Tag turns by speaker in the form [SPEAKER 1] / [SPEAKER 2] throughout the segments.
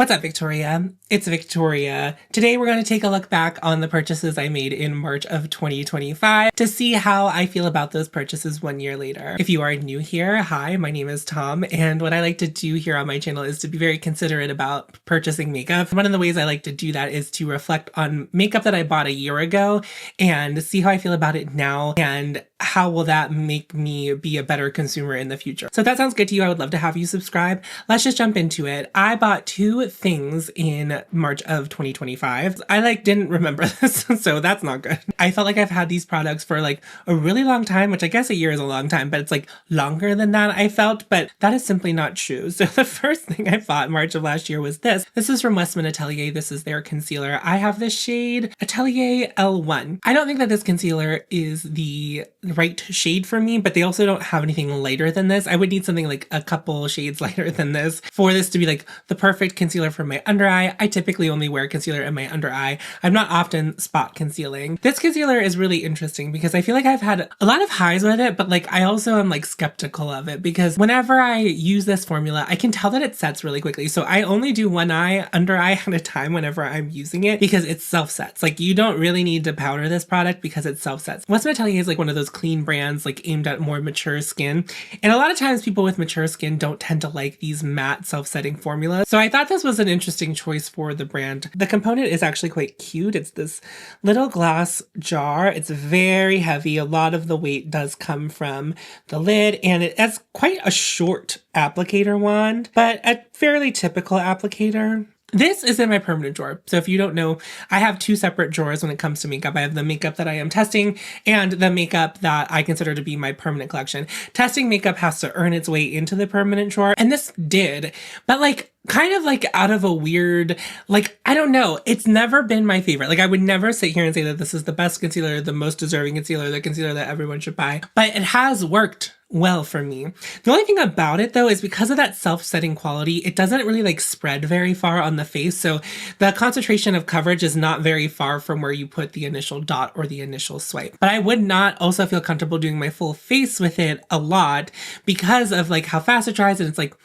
[SPEAKER 1] What's up, Victoria? It's Victoria. Today we're going to take a look back on the purchases I made in March of 2025 to see how I feel about those purchases 1 year later. If you are new here, hi, my name is Tom, and what I like to do here on my channel is to be very considerate about purchasing makeup. One of the ways I like to do that is to reflect on makeup that I bought a year ago and see how I feel about it now and how will that make me be a better consumer in the future. So if that sounds good to you, I would love to have you subscribe. Let's just jump into it. I bought two things in March of 2025. I didn't remember this, so that's not good. I felt like I've had these products for a really long time, which I guess a year is a long time, but it's longer than that I felt, but that is simply not true. So the first thing I bought in March of last year was this. This is from Westman Atelier. This is their concealer. I have this shade Atelier L1. I don't think that this concealer is the right shade for me, but they also don't have anything lighter than this. I would need something a couple shades lighter than this for this to be the perfect concealer for my under eye. I typically only wear concealer in my under eye. I'm not often spot concealing. This concealer is really interesting because I feel like I've had a lot of highs with it, but I also am skeptical of it because whenever I use this formula, I can tell that it sets really quickly. So I only do one eye, under eye at a time whenever I'm using it because it self-sets. You don't really need to powder this product because it self-sets. Westman Atelier is one of those clean brands aimed at more mature skin. And a lot of times people with mature skin don't tend to like these matte self-setting formulas. So I thought this was an interesting choice for the brand. The component is actually quite cute. It's this little glass jar. It's very heavy. A lot of the weight does come from the lid, and it has quite a short applicator wand, but a fairly typical applicator. This is in my permanent drawer. So if you don't know, I have two separate drawers when it comes to makeup. I have the makeup that I am testing and the makeup that I consider to be my permanent collection. Testing makeup has to earn its way into the permanent drawer, and this did, but kind of out of a weird, I don't know. It's never been my favorite. I would never sit here and say that this is the best concealer, the most deserving concealer, the concealer that everyone should buy, but it has worked well for me. The only thing about it though is because of that self-setting quality, it doesn't really spread very far on the face. So the concentration of coverage is not very far from where you put the initial dot or the initial swipe. But I would not also feel comfortable doing my full face with it a lot because of how fast it dries, and it's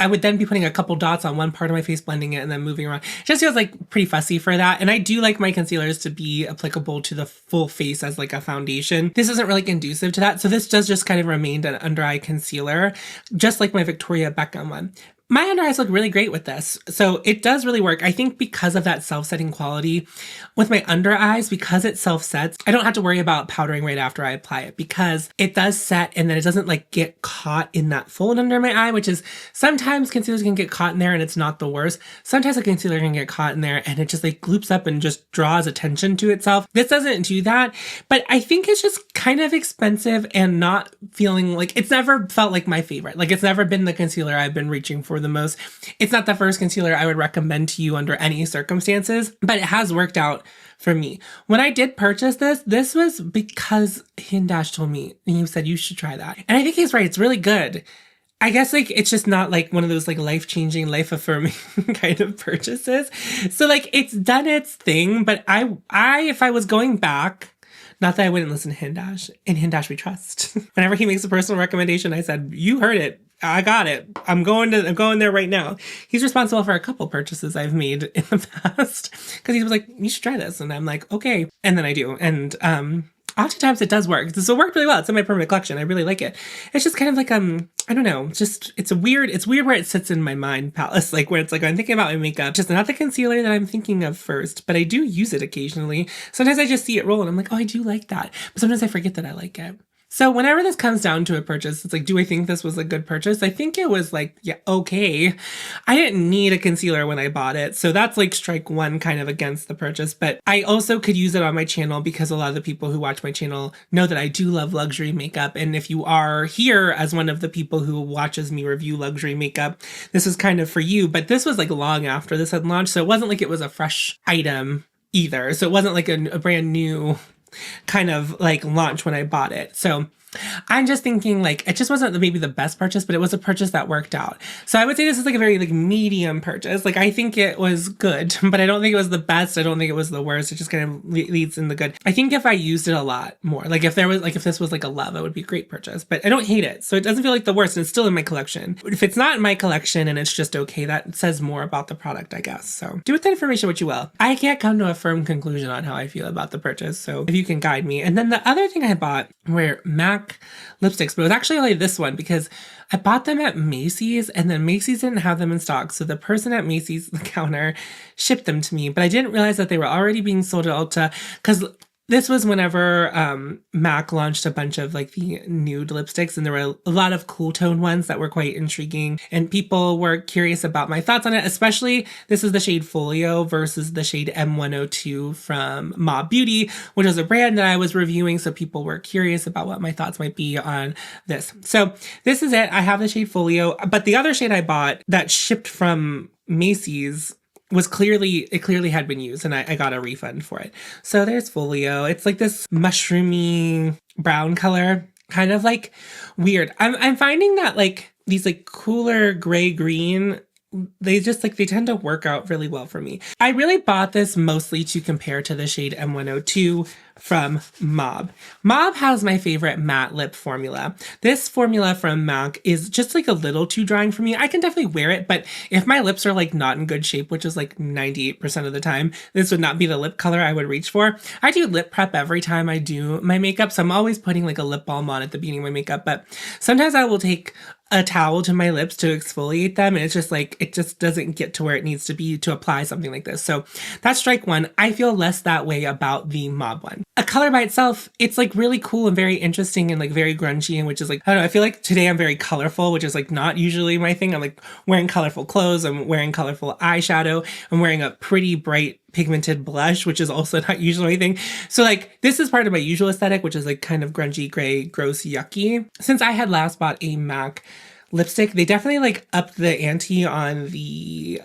[SPEAKER 1] I would then be putting a couple dots on one part of my face, blending it, and then moving around. It just feels pretty fussy for that. And I do like my concealers to be applicable to the full face as a foundation. This isn't really conducive to that. So this does just kind of remain an under eye concealer, just like my Victoria Beckham one. My under eyes look really great with this. So it does really work. I think because of that self-setting quality with my under eyes, because it self-sets, I don't have to worry about powdering right after I apply it because it does set and then it doesn't get caught in that fold under my eye, which is sometimes concealers can get caught in there and it's not the worst. Sometimes a concealer can get caught in there and it just gloops up and just draws attention to itself. This doesn't do that, but I think it's just kind of expensive and not feeling it's never felt like my favorite. It's never been the concealer I've been reaching for the most. It's not the first concealer I would recommend to you under any circumstances, but it has worked out for me. When I did purchase this was because Hindash told me, and he said you should try that. And I think he's right. It's really good. I guess it's just not one of those life-changing, life-affirming kind of purchases. So it's done its thing, but I if I was going back, not that I wouldn't listen to Hindash. In Hindash we trust. Whenever he makes a personal recommendation, I said, you heard it. I got it. I'm going there right now. He's responsible for a couple purchases I've made in the past because he was like, you should try this. And I'm like, okay. And then I do. And oftentimes it does work. So it worked really well. It's in my permanent collection. I really like it. It's just kind of I don't know, just, it's weird where it sits in my mind palace. Where it's I'm thinking about my makeup, just not the concealer that I'm thinking of first, but I do use it occasionally. Sometimes I just see it roll and I'm like, oh, I do like that. But sometimes I forget that I like it. So whenever this comes down to a purchase, it's do I think this was a good purchase? I think it was yeah, okay. I didn't need a concealer when I bought it. So that's strike one kind of against the purchase. But I also could use it on my channel because a lot of the people who watch my channel know that I do love luxury makeup. And if you are here as one of the people who watches me review luxury makeup, this is kind of for you. But this was long after this had launched. So it wasn't it was a fresh item either. So it wasn't a brand new kind of launch when I bought it. So I'm just thinking like, it just wasn't maybe the best purchase, but it was a purchase that worked out. So I would say this is like a very like medium purchase. Like I think it was good, but I don't think it was the best. I don't think it was the worst. It just kind of leads in the good. I think if I used it a lot more, like if there was like, if this was like a love, it would be a great purchase, but I don't hate it. So it doesn't feel like the worst and it's still in my collection. If it's not in my collection and it's just okay, that says more about the product, I guess. So do with that information what you will. I can't come to a firm conclusion on how I feel about the purchase. So if you can guide me. And then the other thing I bought were MAC lipsticks, but it was actually only this one because I bought them at Macy's and then Macy's didn't have them in stock. So the person at Macy's, the counter, shipped them to me, but I didn't realize that they were already being sold at Ulta because this was whenever MAC launched a bunch of like the nude lipsticks, and there were a lot of cool tone ones that were quite intriguing, and people were curious about my thoughts on it. Especially, this is the shade Folio versus the shade M102 from Mob Beauty, which was a brand that I was reviewing, so people were curious about what my thoughts might be on this. So this is it. I have the shade Folio, but the other shade I bought that shipped from Macy's was clearly had been used and I got a refund for it. So there's Folio. It's like this mushroomy brown color, kind of like weird. I'm finding that like these like cooler gray green, they just like, they tend to work out really well for me. I really bought this mostly to compare to the shade M102 from Mob. Mob has my favorite matte lip formula. This formula from MAC is just like a little too drying for me. I can definitely wear it, but if my lips are like not in good shape, which is like 98% of the time, this would not be the lip color I would reach for. I do lip prep every time I do my makeup, so I'm always putting like a lip balm on at the beginning of my makeup, but sometimes I will take a towel to my lips to exfoliate them, and it's just like, it just doesn't get to where it needs to be to apply something like this. So that's strike one. I feel less that way about the Mob one. A color by itself, it's like really cool and very interesting and like very grungy, and which is like, I don't know, I feel like today I'm very colorful, which is like not usually my thing. I'm like wearing colorful clothes, I'm wearing colorful eyeshadow, I'm wearing a pretty bright pigmented blush, which is also not usually anything. So like, this is part of my usual aesthetic, which is like kind of grungy, gray, gross, yucky. Since I had last bought a MAC lipstick, they definitely like upped the ante on the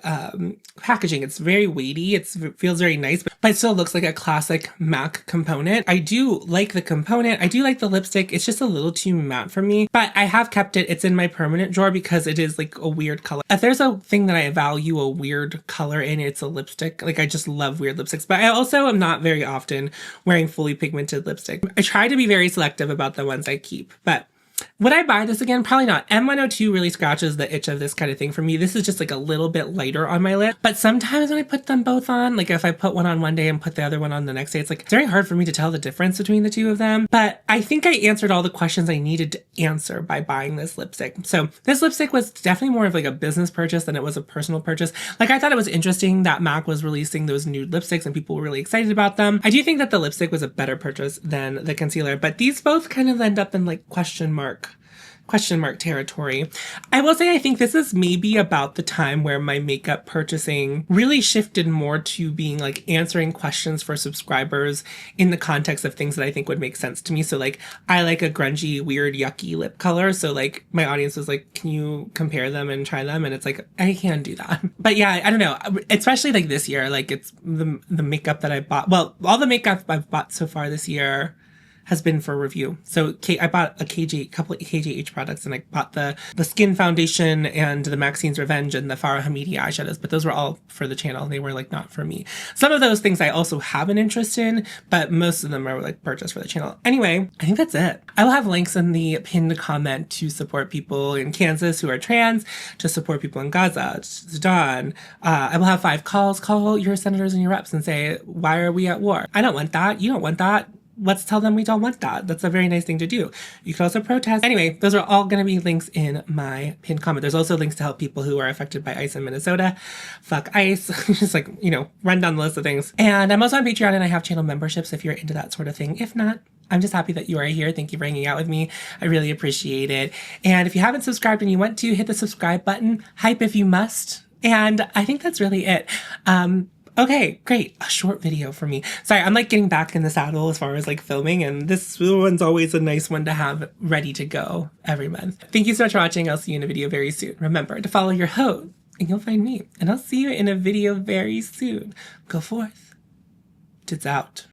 [SPEAKER 1] packaging. It's very weighty. It feels very nice, but it still looks like a classic MAC component. I do like the component. I do like the lipstick. It's just a little too matte for me, but I have kept it. It's in my permanent drawer because it is like a weird color. If there's a thing that I value a weird color in, it's a lipstick. Like I just love weird lipsticks, but I also am not very often wearing fully pigmented lipstick. I try to be very selective about the ones I keep, but would I buy this again? Probably not. M102 really scratches the itch of this kind of thing for me. This is just like a little bit lighter on my lip. But sometimes when I put them both on, like if I put one on one day and put the other one on the next day, it's like, it's very hard for me to tell the difference between the two of them. But I think I answered all the questions I needed to answer by buying this lipstick. So this lipstick was definitely more of like a business purchase than it was a personal purchase. Like I thought it was interesting that MAC was releasing those nude lipsticks and people were really excited about them. I do think that the lipstick was a better purchase than the concealer, but these both kind of end up in like question mark territory. I will say I think this is maybe about the time where my makeup purchasing really shifted more to being like answering questions for subscribers in the context of things that I think would make sense to me. So like, I like a grungy, weird, yucky lip color. So like my audience was like, can you compare them and try them? And it's like, I can do that. But yeah, I don't know, especially like this year, like it's the makeup that I bought. Well, all the makeup I've bought so far this year has been for review. So I bought a couple of KJH products, and I bought the Skin Foundation and the Maxine's Revenge and the Farah Hamidi eyeshadows, but those were all for the channel. They were like not for me. Some of those things I also have an interest in, but most of them are like purchased for the channel. Anyway, I think that's it. I will have links in the pinned comment to support people in Kansas who are trans, to support people in Gaza, Sudan. I will have 5 calls. Call your senators and your reps and say, why are we at war? I don't want that. You don't want that. Let's tell them we don't want that. That's a very nice thing to do. You can also protest. Anyway, those are all going to be links in my pinned comment. There's also links to help people who are affected by ice in Minnesota. Fuck ice. Just like, you know, run down the list of things. And I'm also on Patreon, and I have channel memberships if you're into that sort of thing. If not, I'm just happy that you are here. Thank you for hanging out with me. I really appreciate it. And if you haven't subscribed and you want to, hit the subscribe button. Hype if you must. And I think that's really it. Okay, great. A short video for me. Sorry, I'm like getting back in the saddle as far as like filming, and this one's always a nice one to have ready to go every month. Thank you so much for watching. I'll see you in a video very soon. Remember to follow your HOTE and you'll find me. And I'll see you in a video very soon. Go forth. Tits out.